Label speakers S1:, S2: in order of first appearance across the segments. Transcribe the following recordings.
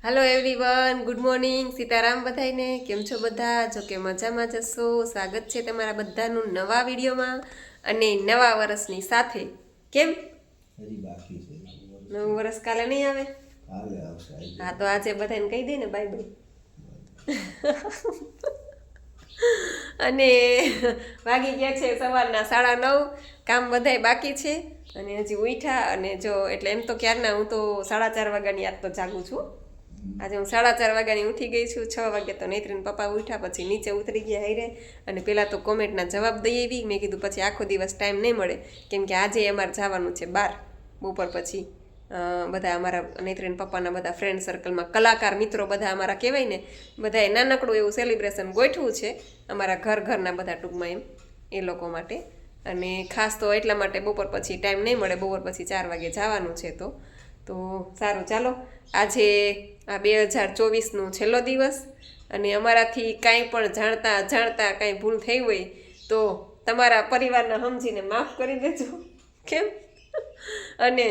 S1: Hello everyone good morning Sitaram बधाईने केम छो बधा जो के मजामां जशो स्वागत छे तमारा बधानुं नवा विडियोमां अने नवा वर्षनी साथे केम
S2: हजी बाकी छे
S1: नवुं वर्ष काले नहीं आवे
S2: काले आवशे
S1: हाँ तो आजे बधाने कही दे ने बाय बाय अने वागी गया छे सवाરના 9:30 काम बधाय बाकी छे अने हजी उठ्या अने जो एटले एम तो क्याરના हूँ तो 4:30 वाग्यानी आज तो जागું છું આજે હું 4:30 વાગ્યાની ઉઠી ગઈ છું 6 વાગે તો નેત્રીન પપ્પા ઉઠ્યા પછી નીચે ઉતરી ગયા હાઈરે અને પહેલાં તો કોમેન્ટના જવાબ દઈ આવી મેં કીધું પછી આખો દિવસ ટાઈમ નહીં મળે કેમ કે આજે અમારે જવાનું છે બહાર બપોર પછી બધા અમારા નેત્રીન પપ્પાના બધા ફ્રેન્ડ સર્કલમાં કલાકાર મિત્રો બધા અમારા કહેવાય ને બધાએ નાનકડું એવું સેલિબ્રેશન ગોઠવું છે અમારા ઘરના બધા ટૂંકમાં એમ એ લોકો માટે અને ખાસ તો એટલા માટે બપોર પછી ટાઈમ નહીં મળે બપોર પછી 4 વાગે જવાનું છે તો સારું ચાલો આજે આ 2024નો છેલ્લો દિવસ અને અમારાથી કાંઈ પણ જાણતા અજાણતા કાંઈ ભૂલ થઈ હોય તો તમારા પરિવારના સમજીને માફ કરી દેજો કેમ અને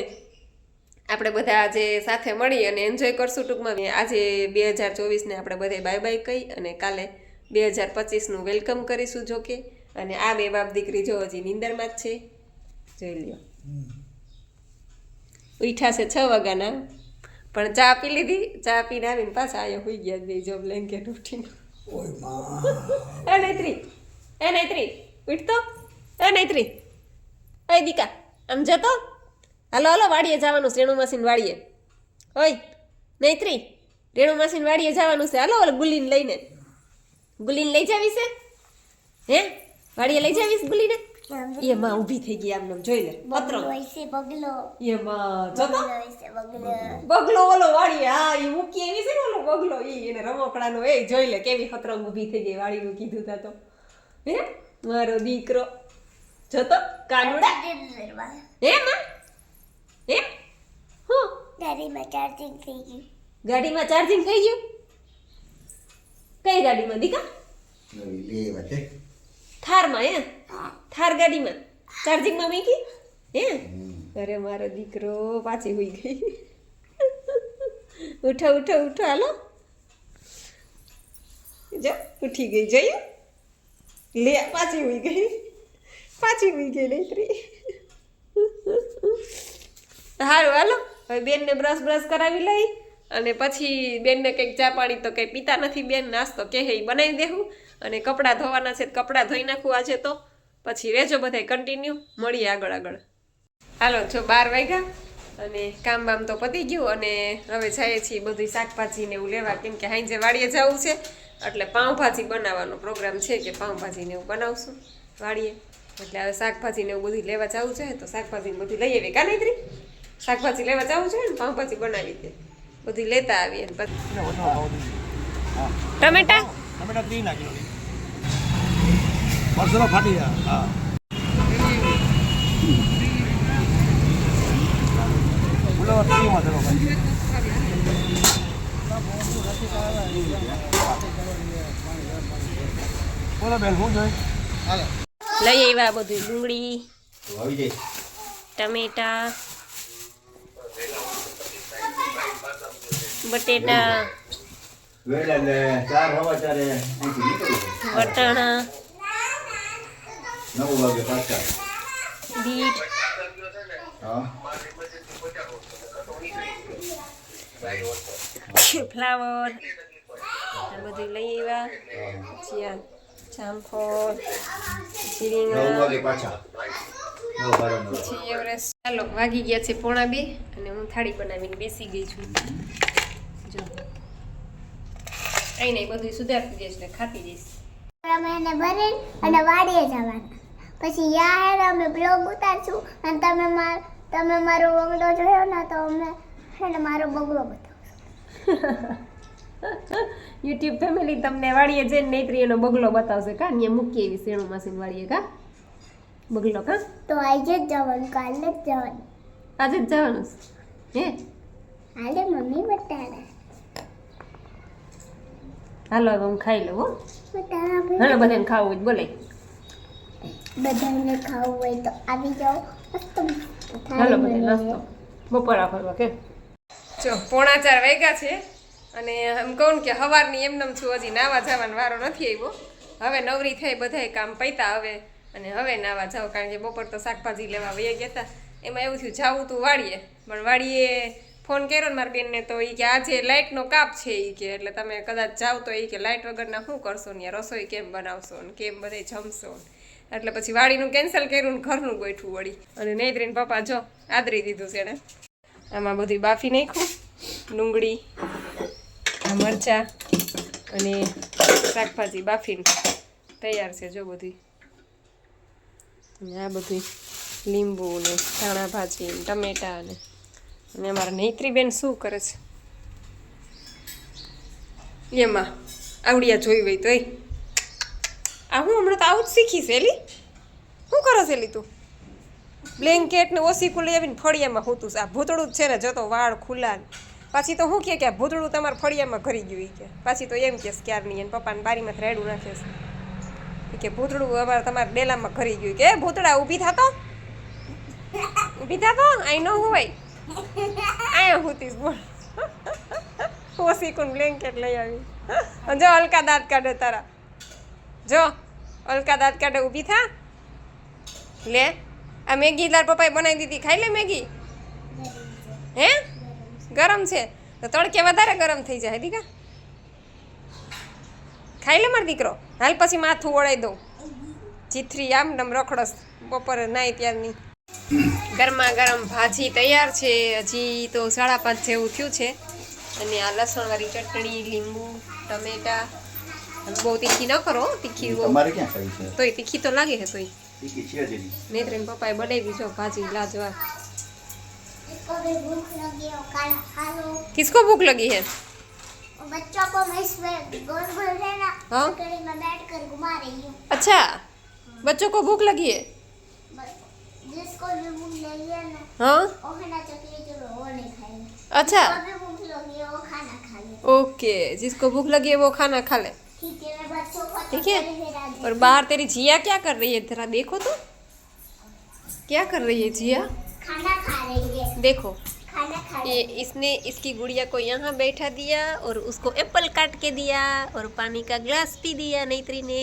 S1: આપણે બધા આજે સાથે મળી અને એન્જોય કરશું ટૂંકમાં આજે 2024ને આપણે બધે બાય બાય કહી અને કાલે 2025નું વેલકમ કરીશું જોકે અને આ બે બાપ દીકરી જો હજી નીંદરમાં જ છે જોઈ લ્યો ઉઠ્યા છે 6 વાગ્યાના પણ ચા પી લીધી ચા પીને આવીને પાછા આયા હોઈ ગયા બે જો બ્લેન્કેટ ઉઠીને
S2: ઓય માં
S1: એ નૈત્રી ઉઠતો એ નૈત્રી એ દીકા આમ જતો હાલો વાડીએ જવાનું છે રેણુ માસીને વાડીએ ઓય નૈત્રી રેણુ માસીને વાડીએ જવાનું છે હાલો ગુલીને લઈ જાવી છે હે વાડીએ લઈ જાવીશ ગુલીને ये मां ઊભી થઈ ગઈ આમ જોઈ લે પત્રો
S3: વૈસે બગલો
S1: ये मां જોતો
S3: વૈસે બગલો
S1: બગલો ઓલો વાડી હા ઈ મૂકી એવી છે ને ઓલો બગલો ઈ એને રમકડાનો એ જોઈ લે કેવી ખતરંગ ઊભી થઈ ગઈ વાડીનું કીધું તા તો હે મારો દીકરો જોતો કાનુડા હે માં હે હું
S3: ગાડીમાં ચાર્જિંગ થઈ ગયું
S1: ગાડીમાં ચાર્જિંગ થઈ ગયું કઈ ગાડીમાં દીકા
S2: નવી લેવા છે
S1: થારમાં હે થાર ગાડીમાં ચાર્જિંગમાં મૂકી હે અરે મારો દીકરો પાછી હોઈ ગઈ ઉઠો હાલો જો ઉઠી ગઈ જોયું લે પાછી હોઈ ગઈ નૈત્રી સારું હાલો હવે બેનને બ્રશ કરાવી લઈ અને પછી બેનને કંઈક ચા પાણી તો કંઈ પીતા નથી બેન નાસ્તો કે હે બનાવી દેવું અને કપડાં ધોવાના છે કપડાં ધોઈ નાખું આજે તો પછી રહેજો બધાય કન્ટિન્યુ મળીએ આગળ હાલો જો 12 વાગ્યા અને કામ બામ તો પતી ગયું અને હવે જઈએ છીએ બધું શાકભાજી ને એવું લેવા કેમ કે હાંજે વાડીએ જવું છે એટલે પાઉંભાજી બનાવવાનો પ્રોગ્રામ છે કે પાઉંભાજી ને એવું બનાવશું વાડીએ એટલે હવે શાકભાજી ને એવું બધું લેવા જવું છે તો શાકભાજી ને બધું લઈ આવી કા નૈત્રી શાકભાજી લેવા જવું છે ને પાઉંભાજી બનાવી દે બધું લેતા આવીએ પછી ટમેટા
S2: 3 કિલો મરસરો ફાટી જા હા બોલો 3 માં ધરો ભાઈ બોલો બેન હું જોઈ હાલો
S1: લઈ આવ્યા બધું ડુંગળી
S2: આવી જાય
S1: ટમેટા બટેટા
S2: વેલા ને 4 હવા 4 અહીંથી નીકળી
S1: વટાણા
S2: 9 વાગે પાછા
S1: બીટ
S2: હા
S1: ફ્લાવર આ બધું લઈ આવ્યા પછી આ જામફળ પછી
S2: 9
S1: રીંગણ
S2: વાગે પાછા 9
S1: પછી એવરેસ્ટ ચાલો વાગી ગયા છે 1:45 અને હું થાળી બનાવીને બેસી ગઈ છું જો અહીં નહીં બધું સુધારતી જઈશ ને ખાતી જઈશ
S3: એને ભરે અને વાડીએ જવાના પછી યાર અમે બ્લોગ ઉતારશું અને તમે મારો બગલો જોયો ને તો અમે એને મારો બગલો બતાવશું
S1: યુટ્યુબ ફેમિલી તમને વાડીએ જઈને નૈત્રી એનો બગલો બતાવશે કા અહીંયા મૂકી એવી શેણું માસીને વાડીએ કા બગલો કા
S3: તો આજે જ જવાનું કાલે જ જવાનું
S1: આજે જ જવાનું હે
S3: આજે મમ્મી બતાવે
S1: હાલો હવે હું ખાઈ લઉં હો
S3: બતાવે
S1: હાલો બધાને ખાવું હોય તો બોલે
S3: બધાને ખાવું હોય તો આવી જાઓ મસ્ત
S1: હાલો બધા નાસ્તો બપોરા ફરવા કે જો 3:45 વાગ્યા છે અને એમ કહું કે સવારની એમનેમ છું, હજી નાવા જવાનો વારો નથી આવ્યો. હવે નવરી થઈ, બધાય કામ પૈતા હવે, અને હવે નાવા જાવ, કારણ કે બપોર તો શાકભાજી લેવા વયા ગયા હતા. એમાં એવું થયું જાવું તું વાડીએ, પણ વાડીએ ફોન કર્યો ને મારી બેનને, તો એ કે આજે લાઇટનો કાપ છે એ કે, એટલે તમે કદાચ જાવ તો એ કે લાઇટ વગરના શું કરશો ને, રસોઈ કેમ બનાવશો ને કેમ બધે જમશો ને, એટલે પછી વાડીનું કેન્સલ કર્યું ને ઘરનું ગોઠવું વળી. અને નૈત્રીને પપ્પા જો આદરી દીધું છે એને. આમાં બધું બાફી નાખ્યું, ડુંગળી, મરચાં અને શાકભાજી બાફીને તૈયાર છે જો બધી. આ બધું લીંબુ ને ધાણા ભાજી ને ટમેટા ને. અને અમારા નૈત્રીબેન શું કરે છે એમાં આવડિયા જોઈ હોય તો આ હું હમણાં તો આવું જ શીખીશ. એલી શું કરો છે એલી તું? બ્લેન્કેટ ને ઓસીકું લઈ આવીને ફળિયામાં હોતું આ ભૂતળું જ છે ને, જતો વાળ ખુલ્લા. પાછી તો શું કે આ ભૂતળું તમારા ફળિયામાં ઘરી ગયું કે, પાછી તો એમ કે ક્યારની એને પપ્પાને બારીમાં રેડું નાખે છે કે ભૂતળું અમારે તમારા ડેલામાં ઘરી ગયું કે. ભૂતળા ઊભી થાતો, ઊભી થાતો, આઈ નો હું ભાઈ આયા હુતીશ બોલ. ઓસીકું બ્લેન્કેટ લઈ આવી. જો અલકા દાંત કાઢે તારા, જો અલકા દાંત કાઢે, ઊભી થા. લે આ મેગી તાર પપ્પાએ બનાવી દીધી, ખાઈ લે મેગી. હે ગરમ છે તો તડકે વધારે ગરમ થઈ જાય દીકા. ખાઈ લે મારો દીકરો, હાલ પછી માથું ઓળાઈ દઉં. ચીથરી આમ નમ રખડસ બપોરે નાઈ ત્યારની. ગરમા ગરમ ભાજી તૈયાર છે. હજી તો 5:30 જેવું થયું છે. અને આ લસણવાળી ચટણી, લીંબુ, ટમેટા. બહુ તીખી ન કરો, તીખી
S2: તમારે ક્યાં ખાવી છે?
S1: તોય તીખી તો લાગે છે તોય.
S2: તીખી છે જ નહીં.
S1: નૈત્રીને પપ્પાએ બનાવી જો ભાજી લાજવાબ.
S3: इसको भी भूख लगी है, खाना खा लो।
S1: किसको भूख लगी है?
S3: और बच्चों को मैं इसमें गोल गोल रहना
S1: हाँ?
S3: कड़ी में बैठ कर घुमा रही हूँ।
S1: अच्छा बच्चों को भूख लगी है?
S3: जिसको भी भूख लगी है ना
S1: हाँ
S3: वो खाना चकली जो वो नहीं खाएगा।
S1: अच्छा
S3: जिसको भी भूख लगी है वो खाना खा ले।
S1: ओके, जिसको भूख लगी है वो खाना खा ले.
S3: ठीक है, मैं बच्चों को
S1: ठीक है.
S3: फिरा
S1: और बाहर तेरी जिया क्या कर रही है? जरा देखो तो क्या कर रही है जिया.
S3: खाना खा रही है।
S1: देखो
S3: खाना खा
S1: ये इसने इसकी गुड़िया को यहाँ बैठा दिया और उसको एप्पल काट के दिया और पानी का ग्लास पी दिया नैत्री ने.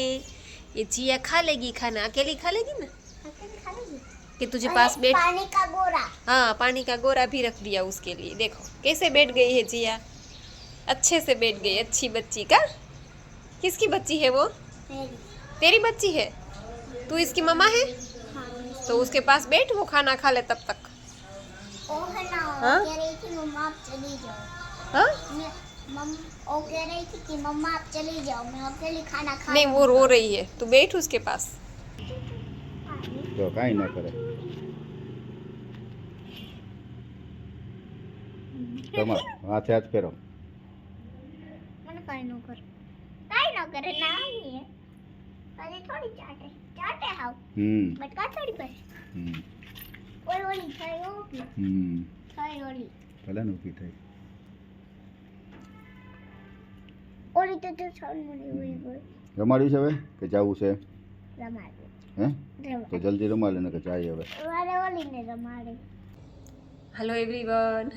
S1: ये जिया खा लेगी खाना, अकेली खा लेगी ना.
S3: खा लेगी।
S1: कि तुझे पास बैठ.
S3: पानी का गोरा।
S1: हाँ पानी का गोरा भी रख दिया उसके लिए. देखो कैसे बैठ गई है जिया, अच्छे से बैठ गई. अच्छी बच्ची का. किसकी बच्ची है वो?
S3: मेरी।
S1: तेरी बच्ची है. तू इसकी मम्मा है
S3: हाँ।
S1: तो उसके पास बैठ, वो खाना खा ले तब तक.
S3: ओ है ना
S1: हाँ?
S3: कह रही थी मम्मा आप चली जाओ।
S1: हाँ
S3: वो कह रही थी कि मम्मा आप चली जाओ, मैं अकेली खाना खा
S1: नहीं वो रो रही है, तू बैठ उसके पास.
S2: તો કાંઈ ના કરે. તમારે હાથે હાથ ફેરો.
S3: मैंने काई न करे ना ही है अरे थोड़ी चाटे हाउ बटका थोड़ी पर ओली खाई हो खाई ओली
S2: ભલે ને ઊભી થઈ.
S3: ओली तो छोड़ मुड़ी हुई बोल
S2: રમાડ્યું છે હવે કે જાવું છે?
S3: रमाड़े
S2: હે તો જલ્દી રમાડે ને કે જાય હવે.
S3: वाले ओली ने रमाड़े.
S1: Hello everyone.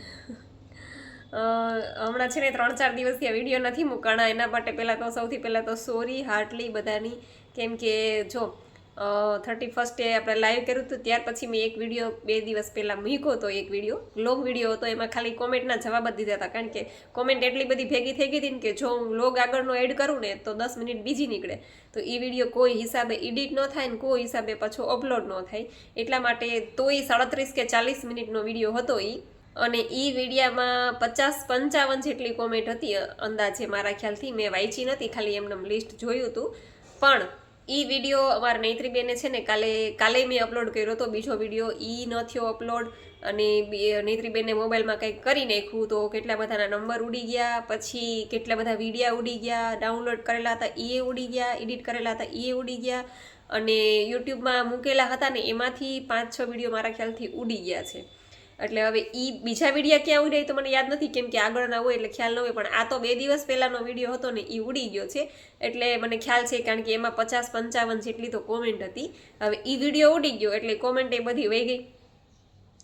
S1: હમણાં છે ને 3-4 દિવસથી આ વિડીયો નથી મૂકાણા. એના માટે સૌથી પહેલાં તો સોરી હાર્ટલી બધાની, કેમ કે જો 31 આપણે લાઈવ કર્યું હતું ત્યાર પછી મેં એક વિડીયો 2 દિવસ પહેલાં મૂક્યો હતો. એક વિડીયો લોંગ વિડીયો હતો, એમાં ખાલી કોમેન્ટના જવાબ જ દીધા હતા, કારણ કે કોમેન્ટ એટલી બધી ભેગી થઈ ગઈ હતી ને કે જો હું લોગ આગળનો એડ કરું ને તો 10 મિનિટ બીજી નીકળે, તો એ વિડીયો કોઈ હિસાબે એડિટ ન થાય ને કોઈ હિસાબે પાછો અપલોડ ન થાય. એટલા માટે તો એ 37 કે 40 મિનિટનો વિડીયો હતો એ. અને એ વિડીયામાં 50-55 જેટલી કોમેન્ટ હતી અંદાજે મારા ખ્યાલથી. મેં વાંચી નથી, ખાલી એમને લિસ્ટ જોયું હતું. પણ એ વિડીયો અમારા નૈત્રીબેને છે ને કાલે મેં અપલોડ કર્યો હતો બીજો વિડીયો, એ ન થયો અપલોડ. અને નૈત્રીબેને મોબાઈલમાં કંઈક કરી નાખ્યું તો કેટલા બધાના નંબર ઉડી ગયા, પછી કેટલા બધા વિડીયા ઉડી ગયા, ડાઉનલોડ કરેલા હતા એ ઉડી ગયા, એડિટ કરેલા હતા એ ઉડી ગયા, અને યુટ્યુબમાં મૂકેલા હતા ને એમાંથી 5-6 વિડીયો મારા ખ્યાલથી ઉડી ગયા છે. એટલે હવે એ બીજા વિડીયા ક્યાં ઉડ્યા તો મને યાદ નથી, કેમ કે આગળના હોય એટલે ખ્યાલ ન હોય. પણ આ તો 2 દિવસ પહેલાંનો વિડીયો હતો ને એ ઉડી ગયો છે એટલે મને ખ્યાલ છે, કારણ કે એમાં 50-55 જેટલી તો કોમેન્ટ હતી. હવે એ વિડીયો ઉડી ગયો એટલે કોમેન્ટ એ બધી વહી ગઈ.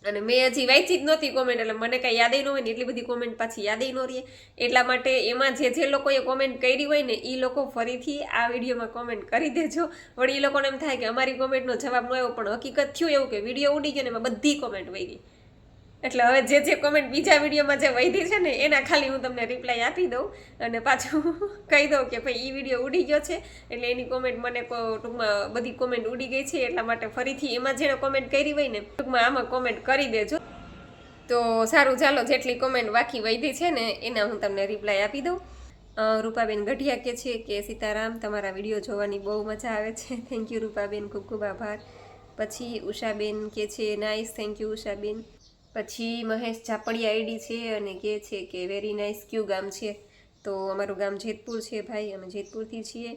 S1: અને મેં હજી વાંચી જ નહોતી કોમેન્ટ, એટલે મને કાંઈ યાદ ન હોય ને એટલી બધી કોમેન્ટ પાછી યાદ ન રહે. એટલા માટે એમાં જે લોકોએ કોમેન્ટ કરી હોય ને એ લોકો ફરીથી આ વિડીયોમાં કોમેન્ટ કરી દેજો. વળી એ લોકોને એમ થાય કે અમારી કોમેન્ટનો જવાબ ન આવ્યો, પણ હકીકત થયું એવું કે વિડીયો ઉડી ગયો ને એમાં બધી કોમેન્ટ વહી ગઈ. એટલે હવે જે કોમેન્ટ બીજા વિડીયોમાં જે વધી છે ને એના ખાલી હું તમને રિપ્લાય આપી દઉં અને પાછું કહી દઉં કે ભાઈ એ વિડીયો ઉડી ગયો છે, એટલે એની કોમેન્ટ મને ટૂંકમાં બધી કોમેન્ટ ઉડી ગઈ છે. એટલા માટે ફરીથી એમાં જેને કોમેન્ટ કરી હોય ને ટૂંકમાં આમાં કોમેન્ટ કરી દેજો. તો સારું, ચાલો, જેટલી કોમેન્ટ બાકી વધી છે ને એના હું તમને રિપ્લાય આપી દઉં. રૂપાબેન ગઢિયા કે છે કે સીતારામ, તમારા વિડીયો જોવાની બહુ મજા આવે છે. થેન્ક યુ રૂપાબેન, ખૂબ ખૂબ આભાર. પછી ઉષાબેન કે છે નાઇસ, થેન્ક યુ ઉષાબેન. પછી મહેશ ચાપડિયા આઈડી છે અને કહે છે કે વેરી નાઇસ. કયું ગામ છે? તો અમારું ગામ જેતપુર છે ભાઈ, અમે જેતપુરથી છીએ.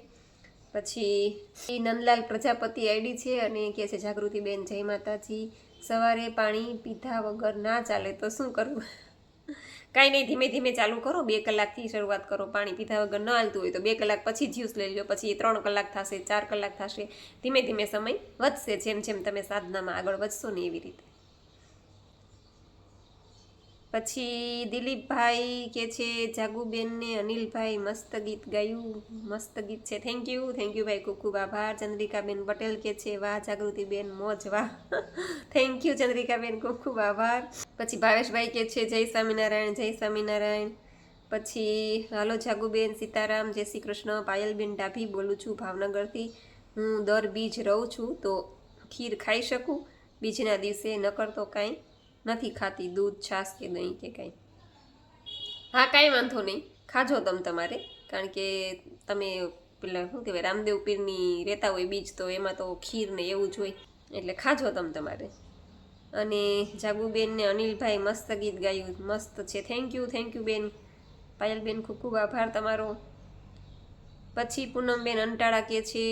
S1: પછી નંદલાલ પ્રજાપતિ આઈડી છે અને કહે છે જાગૃતિબેન જય માતાજી, સવારે પાણી પીધા વગર ના ચાલે તો શું કરવું? કાંઈ નહીં, ધીમે ધીમે ચાલુ કરો. 2 કલાકથી શરૂઆત કરો. પાણી પીધા વગર ન હાલતું હોય તો 2 કલાક પછી જ્યુસ લઈ લો, પછી 3 કલાક થશે, 4 કલાક થશે. ધીમે ધીમે સમય વધશે, જેમ જેમ તમે સાધનામાં આગળ વધશો ને એવી રીતે. પછી દિલીપભાઈ કે છે જાગુબેનને અનિલભાઈ મસ્ત ગીત ગાયું, મસ્ત ગીત છે. થેન્ક યુ ભાઈ, ખૂબ ખૂબ આભાર. ચંદ્રિકાબેન પટેલ કે છે વાહ જાગૃતિબેન, મોજ વાહ. થેન્ક યુ ચંદ્રિકાબેન, ખૂબ ખૂબ આભાર. પછી ભાવેશભાઈ કે છે જય સ્વામિનારાયણ, જય સ્વામિનારાયણ. પછી હાલો જાગુબેન, સીતારામ, જય શ્રી કૃષ્ણ. પાયલબેન ડાભી બોલું છું ભાવનગરથી. હું દર બીજ રહું છું તો ખીર ખાઈ શકું બીજના દિવસે, નકર તો કાંઈ નથી ખાતી, દૂધ છાશ કે દહીં કે કાંઈ. હા, કાંઈ વાંધો નહીં, ખાજો તમારે, કારણ કે તમે પેલા શું કહેવાય રામદેવ પીરની રહેતા હોય બીજ, તો એમાં તો ખીર ને એવું જ હોય, એટલે ખાજો તમારે. અને જાગુબેન ને અનિલભાઈ મસ્ત ગીત ગાયું, મસ્ત છે. થેન્ક યુ બેન. પાયલબેન ખૂબ ખૂબ આભાર તમારો. પછી પૂનમબેન અંટાળા કે છે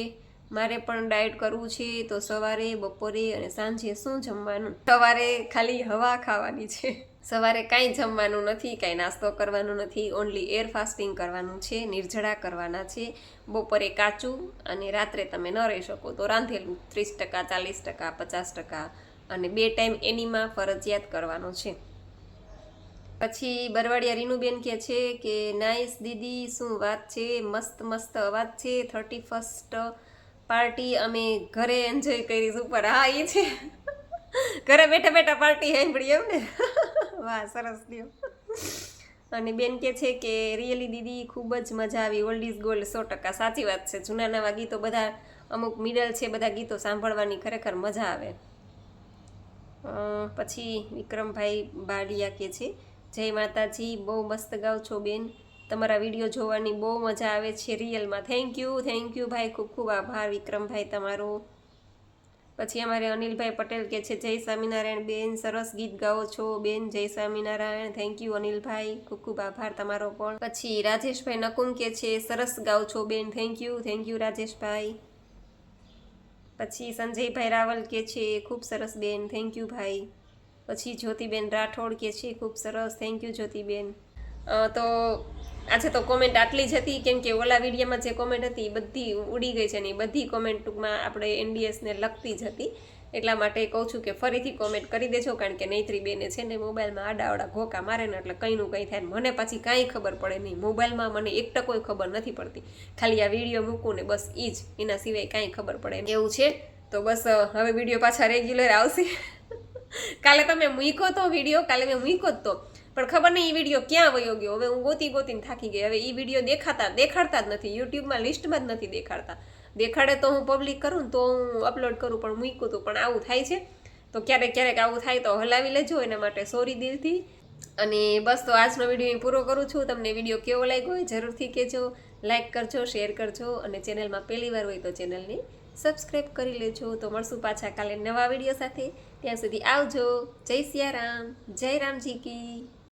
S1: મારે પણ ડાયટ કરવું છે તો સવારે, બપોરે અને સાંજે શું જમવાનું? સવારે ખાલી હવા ખાવાની છે. સવારે કાંઈ જમવાનું નથી, કાંઈ નાસ્તો કરવાનો નથી, ઓનલી એર ફાસ્ટિંગ કરવાનું છે, નિર્જળા કરવાના છે. બપોરે કાચું અને રાત્રે તમે ન રહી શકો તો રાંધેલું 30%, 40%, 50%, અને 2 ટાઈમ એનીમાં ફરજિયાત કરવાનો છે. પછી બરવાડિયા રીનુબેન કહે છે કે નાઇસ દીદી, શું વાત છે, મસ્ત અવાજ છે. 31st પાર્ટી અમે ઘરે એન્જોય કરી, સુપર. હા, એ છે, ઘરે બેઠા પાર્ટી સાંભળી એમ ને. વાહ, સરસ લ્યો. અને બેન કે છે કે રિયલી દીદી ખૂબ જ મજા આવી, ઓલ્ડ ઇઝ ગોલ્ડ. 100% સાચી વાત છે. જૂના નવા ગીતો બધા અમુક મિડલ છે, બધા ગીતો સાંભળવાની ખરેખર મજા આવે. પછી વિક્રમભાઈ બાલિયા કે છે જય માતાજી, બહુ મસ્ત ગાવ છો બેન, તમારા વિડીયો જોવાની બહુ મજા આવે છે રિયલમાં. થેન્ક યુ ભાઈ, ખૂબ ખૂબ આભાર વિક્રમભાઈ તમારો. પછી અમારે અનિલભાઈ પટેલ કે છે જય સ્વામિનારાયણ બેન, સરસ ગીત ગાઓ છો બેન, જય સ્વામિનારાયણ. થેન્ક યુ અનિલભાઈ, ખૂબ ખૂબ આભાર તમારો પણ. પછી રાજેશભાઈ નકુમ કે છે સરસ ગાઓ છો બેન. Thank you Rajeshbhai. પછી સંજયભાઈ રાવલ કે છે ખૂબ સરસ બેન, થેન્ક યુ ભાઈ. પછી જ્યોતિબેન રાઠોડ કે છે ખૂબ સરસ, થેન્ક યુ જ્યોતિબેન. તો આજે તો કોમેન્ટ આટલી જ હતી, કેમ કે ઓલા વિડીયોમાં જે કોમેન્ટ હતી એ બધી ઉડી ગઈ છે ને એ બધી કોમેન્ટ ટૂંકમાં આપણે NDSને લગતી જ હતી. એટલા માટે કહું છું કે ફરીથી કોમેન્ટ કરી દેજો, કારણ કે નૈત્રી બેને છે ને મોબાઈલમાં આડાવડા ઘોકા મારે ને એટલે કંઈનું કંઈ થાય, મને પાછી કાંઈ ખબર પડે નહીં. મોબાઈલમાં મને 1% ખબર નથી પડતી, ખાલી આ વિડીયો મૂકું ને બસ એ જ, એના સિવાય કાંઈ ખબર પડે નહીં. એવું છે. તો બસ હવે વિડીયો પાછા રેગ્યુલર આવશે. કાલે તમે મૂક્યો તો વિડીયો, કાલે મેં મૂક્યો જ તો, પણ ખબર નહીં એ વિડીયો ક્યાં વયો ગયો. હવે હું ગોતીને થાકી ગઈ. હવે એ વિડીયો દેખાડતા જ નથી, યુટ્યુબમાં લિસ્ટમાં જ નથી દેખાડતા. દેખાડે તો હું પબ્લિક કરું તો હું અપલોડ કરું, પણ મૂક્યું હતું. પણ આવું થાય છે, તો ક્યારેક આવું થાય તો હલાવી લેજો, એના માટે સોરી દિલથી. અને બસ, તો આજનો વિડીયો હું પૂરો કરું છું. તમને વિડીયો કેવો લાગ્યો હોય જરૂરથી કહેજો, લાઇક કરજો, શેર કરજો, અને ચેનલમાં પહેલી વાર હોય તો ચેનલને સબસ્ક્રાઈબ કરી લેજો. તો મળશું પાછા કાલે નવા વિડીયો સાથે. ત્યાં સુધી આવજો. જય સિયારામ, જય રામજી કી.